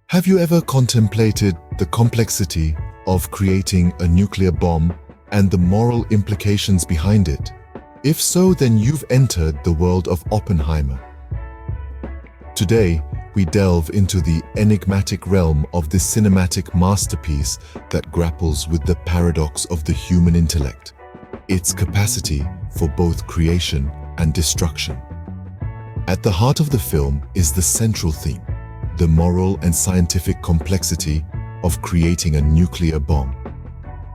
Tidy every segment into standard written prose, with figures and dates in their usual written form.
Have you ever contemplated the complexity of creating a nuclear bomb and the moral implications behind it? If so, then you've entered the world of Oppenheimer. Today, we delve into the enigmatic realm of this cinematic masterpiece that grapples with the paradox of the human intellect, its capacity for both creation and destruction. At the heart of the film is the central theme, the moral and scientific complexity of creating a nuclear bomb.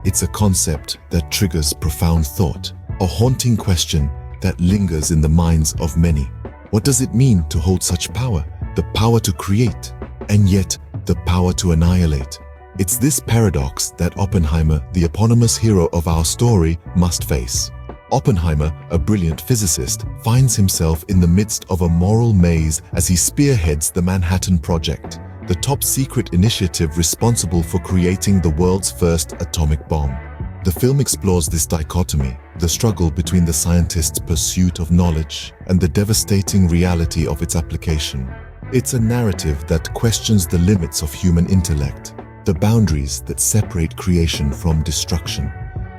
It's a concept that triggers profound thought, a haunting question that lingers in the minds of many. What does it mean to hold such power? The power to create, and yet the power to annihilate. It's this paradox that Oppenheimer, the eponymous hero of our story, must face. Oppenheimer, a brilliant physicist, finds himself in the midst of a moral maze as he spearheads the Manhattan Project, the top-secret initiative responsible for creating the world's first atomic bomb. The film explores this dichotomy, the struggle between the scientist's pursuit of knowledge and the devastating reality of its application. It's a narrative that questions the limits of human intellect, the boundaries that separate creation from destruction.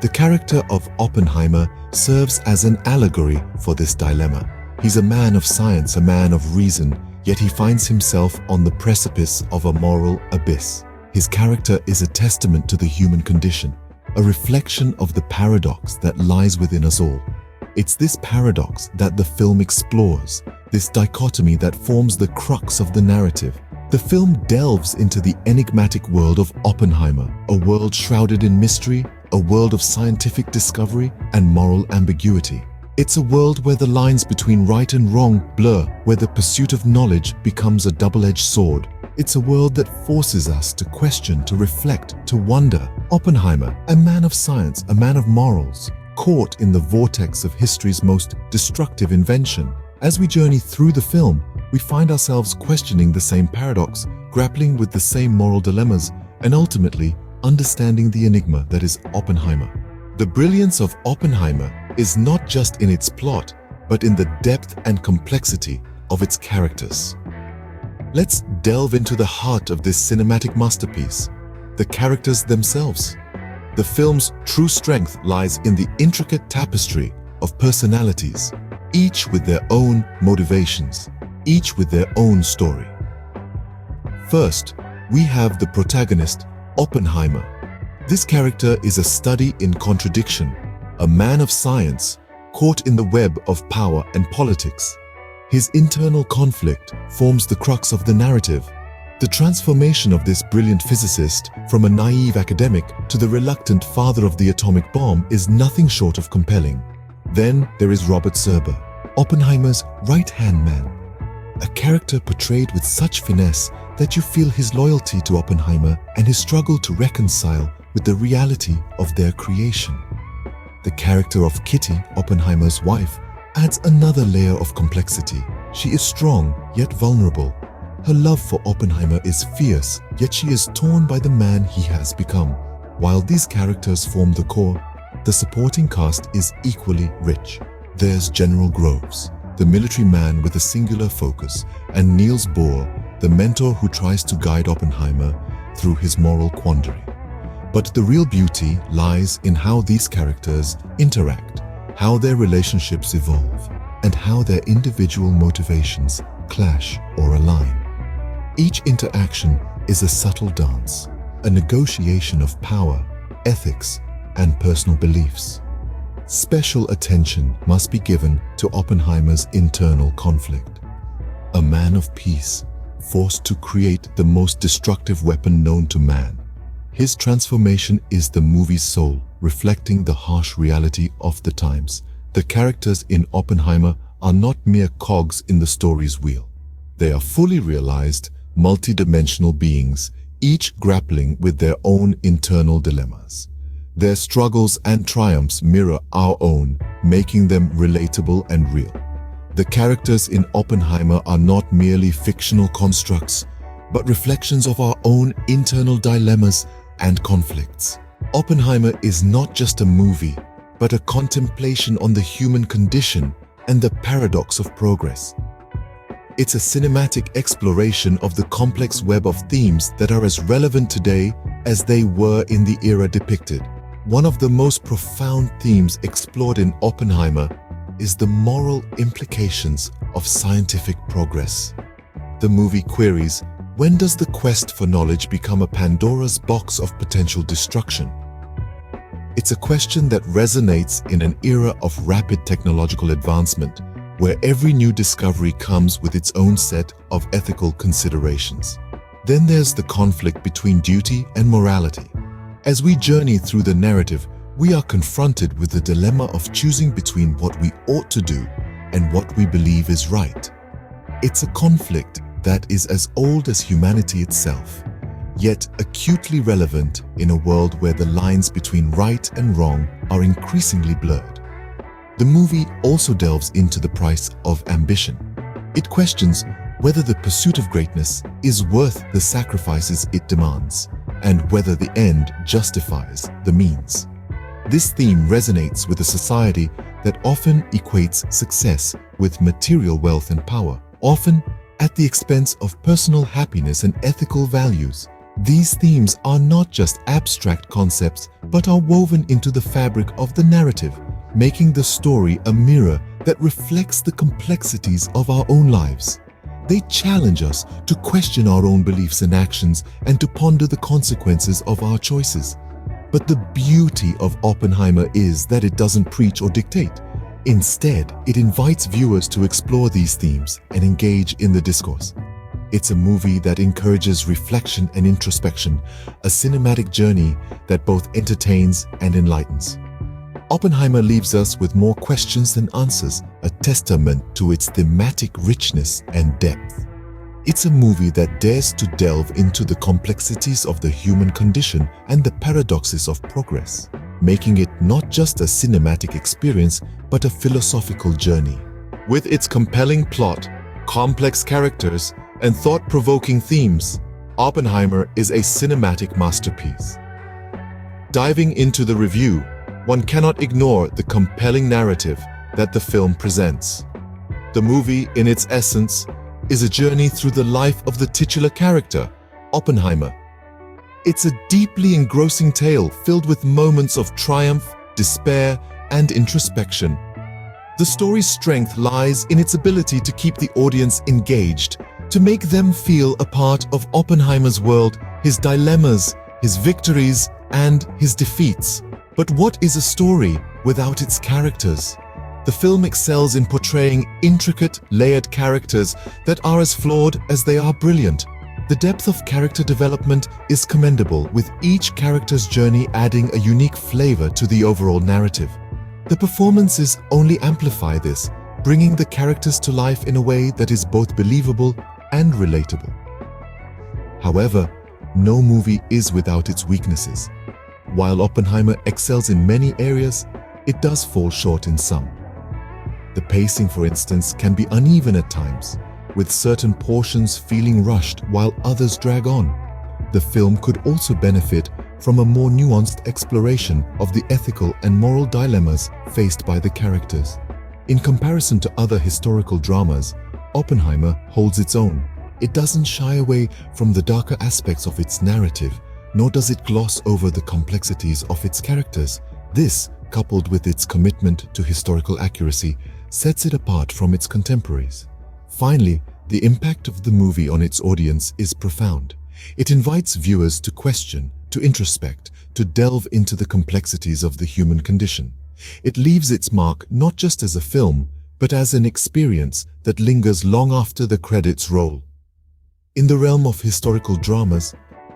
The character of Oppenheimer serves as an allegory for this dilemma. He's a man of science, a man of reason, yet he finds himself on the precipice of a moral abyss. His character is a testament to the human condition, a reflection of the paradox that lies within us all. It's this paradox that the film explores, this dichotomy that forms the crux of the narrative. The film delves into the enigmatic world of Oppenheimer, a world shrouded in mystery, a world of scientific discovery and moral ambiguity. It's a world where the lines between right and wrong blur, where the pursuit of knowledge becomes a double-edged sword. It's a world that forces us to question, to reflect, to wonder. Oppenheimer, a man of science, a man of morals, caught in the vortex of history's most destructive invention. As we journey through the film, we find ourselves questioning the same paradox, grappling with the same moral dilemmas, and ultimately understanding the enigma that is Oppenheimer. The brilliance of Oppenheimer is not just in its plot, but in the depth and complexity of its characters. Let's delve into the heart of this cinematic masterpiece, the characters themselves. The film's true strength lies in the intricate tapestry of personalities, each with their own motivations, each with their own story. First, we have the protagonist, Oppenheimer. This character is a study in contradiction, a man of science caught in the web of power and politics. His internal conflict forms the crux of the narrative. The transformation of this brilliant physicist from a naive academic to the reluctant father of the atomic bomb is nothing short of compelling. Then there is Robert Serber, Oppenheimer's right-hand man, a character portrayed with such finesse that you feel his loyalty to Oppenheimer and his struggle to reconcile with the reality of their creation. The character of Kitty, Oppenheimer's wife, adds another layer of complexity. She is strong, yet vulnerable. Her love for Oppenheimer is fierce, yet she is torn by the man he has become. While these characters form the core, the supporting cast is equally rich. There's General Groves, the military man with a singular focus, and Niels Bohr, the mentor who tries to guide Oppenheimer through his moral quandary. But the real beauty lies in how these characters interact, how their relationships evolve, and how their individual motivations clash or align. Each interaction is a subtle dance, a negotiation of power, ethics, and personal beliefs. Special attention must be given to Oppenheimer's internal conflict. A man of peace, forced to create the most destructive weapon known to man. His transformation is the movie's soul, reflecting the harsh reality of the times. The characters in Oppenheimer are not mere cogs in the story's wheel. They are fully realized, multi-dimensional beings, each grappling with their own internal dilemmas. Their struggles and triumphs mirror our own, making them relatable and real. The characters in Oppenheimer are not merely fictional constructs, but reflections of our own internal dilemmas and conflicts. Oppenheimer is not just a movie, but a contemplation on the human condition and the paradox of progress. It's a cinematic exploration of the complex web of themes that are as relevant today as they were in the era depicted. One of the most profound themes explored in Oppenheimer is the moral implications of scientific progress. The movie queries, when does the quest for knowledge become a Pandora's box of potential destruction? It's a question that resonates in an era of rapid technological advancement, where every new discovery comes with its own set of ethical considerations. Then there's the conflict between duty and morality. As we journey through the narrative, we are confronted with the dilemma of choosing between what we ought to do and what we believe is right. It's a conflict that is as old as humanity itself, yet acutely relevant in a world where the lines between right and wrong are increasingly blurred. The movie also delves into the price of ambition. It questions whether the pursuit of greatness is worth the sacrifices it demands, and whether the end justifies the means. This theme resonates with a society that often equates success with material wealth and power, often at the expense of personal happiness and ethical values. These themes are not just abstract concepts, but are woven into the fabric of the narrative, making the story a mirror that reflects the complexities of our own lives. They challenge us to question our own beliefs and actions and to ponder the consequences of our choices. But the beauty of Oppenheimer is that it doesn't preach or dictate. Instead, it invites viewers to explore these themes and engage in the discourse. It's a movie that encourages reflection and introspection, a cinematic journey that both entertains and enlightens. Oppenheimer leaves us with more questions than answers, a testament to its thematic richness and depth. It's a movie that dares to delve into the complexities of the human condition and the paradoxes of progress, making it not just a cinematic experience, but a philosophical journey. With its compelling plot, complex characters, and thought-provoking themes, Oppenheimer is a cinematic masterpiece. Diving into the review, one cannot ignore the compelling narrative that the film presents. The movie, in its essence, is a journey through the life of the titular character, Oppenheimer. It's a deeply engrossing tale filled with moments of triumph, despair, and introspection. The story's strength lies in its ability to keep the audience engaged, to make them feel a part of Oppenheimer's world, his dilemmas, his victories, and his defeats. But what is a story without its characters? The film excels in portraying intricate, layered characters that are as flawed as they are brilliant. The depth of character development is commendable, with each character's journey adding a unique flavor to the overall narrative. The performances only amplify this, bringing the characters to life in a way that is both believable and relatable. However, no movie is without its weaknesses. While Oppenheimer excels in many areas, it does fall short in some. The pacing, for instance, can be uneven at times, with certain portions feeling rushed while others drag on. The film could also benefit from a more nuanced exploration of the ethical and moral dilemmas faced by the characters. In comparison to other historical dramas, Oppenheimer holds its own. It doesn't shy away from the darker aspects of its narrative, nor does it gloss over the complexities of its characters. This, coupled with its commitment to historical accuracy, sets it apart from its contemporaries. Finally, the impact of the movie on its audience is profound. It invites viewers to question, to introspect, to delve into the complexities of the human condition. It leaves its mark not just as a film, but as an experience that lingers long after the credits roll. In the realm of historical dramas,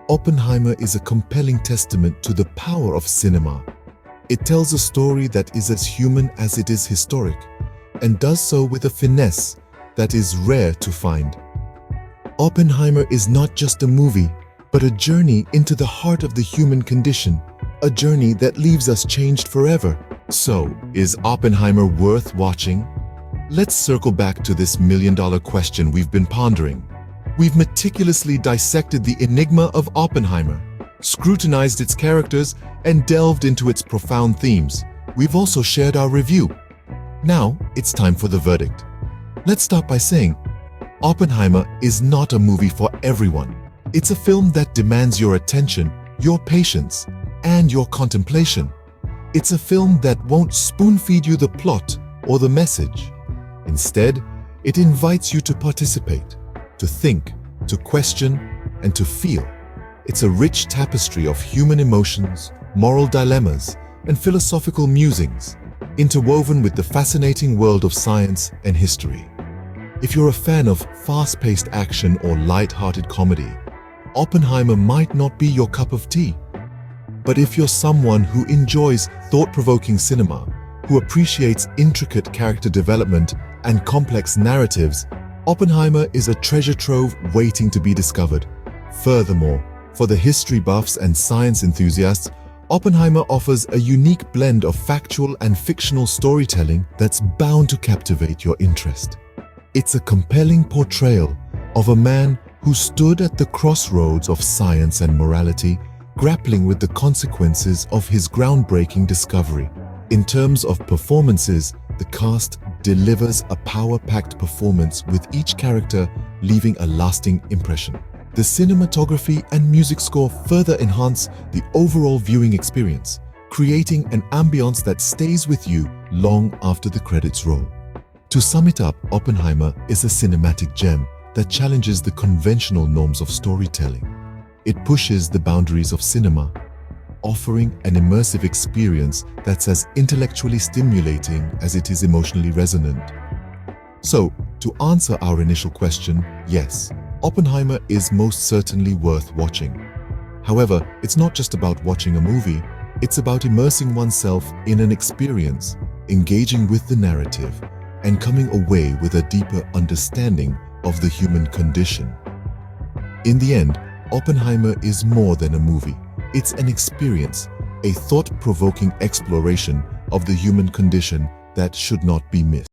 Oppenheimer is a compelling testament to the power of cinema. It tells a story that is as human as it is historic, and does so with a finesse that is rare to find. Oppenheimer is not just a movie, but a journey into the heart of the human condition, a journey that leaves us changed forever. So, is Oppenheimer worth watching? Let's circle back to this million-dollar question we've been pondering. We've meticulously dissected the Enigma of Oppenheimer, scrutinized its characters, and delved into its profound themes. We've also shared our review. Now, it's time for the verdict. Let's start by saying, Oppenheimer is not a movie for everyone. It's a film that demands your attention, your patience, and your contemplation. It's a film that won't spoon-feed you the plot or the message. Instead, it invites you to participate, to think, to question, and to feel. It's a rich tapestry of human emotions, moral dilemmas, and philosophical musings, interwoven with the fascinating world of science and history. If you're a fan of fast-paced action or light-hearted comedy, Oppenheimer might not be your cup of tea. But if you're someone who enjoys thought-provoking cinema, who appreciates intricate character development and complex narratives, Oppenheimer is a treasure trove waiting to be discovered. Furthermore, for the history buffs and science enthusiasts, Oppenheimer offers a unique blend of factual and fictional storytelling that's bound to captivate your interest. It's a compelling portrayal of a man who stood at the crossroads of science and morality, grappling with the consequences of his groundbreaking discovery. In terms of performances, the cast delivers a power-packed performance with each character leaving a lasting impression. The cinematography and music score further enhance the overall viewing experience, creating an ambience that stays with you long after the credits roll. To sum it up, Oppenheimer is a cinematic gem that challenges the conventional norms of storytelling. It pushes the boundaries of cinema, offering an immersive experience that's as intellectually stimulating as it is emotionally resonant. So, to answer our initial question, yes, Oppenheimer is most certainly worth watching. However, it's not just about watching a movie, it's about immersing oneself in an experience, engaging with the narrative, and coming away with a deeper understanding of the human condition. In the end, Oppenheimer is more than a movie. It's an experience, a thought-provoking exploration of the human condition that should not be missed.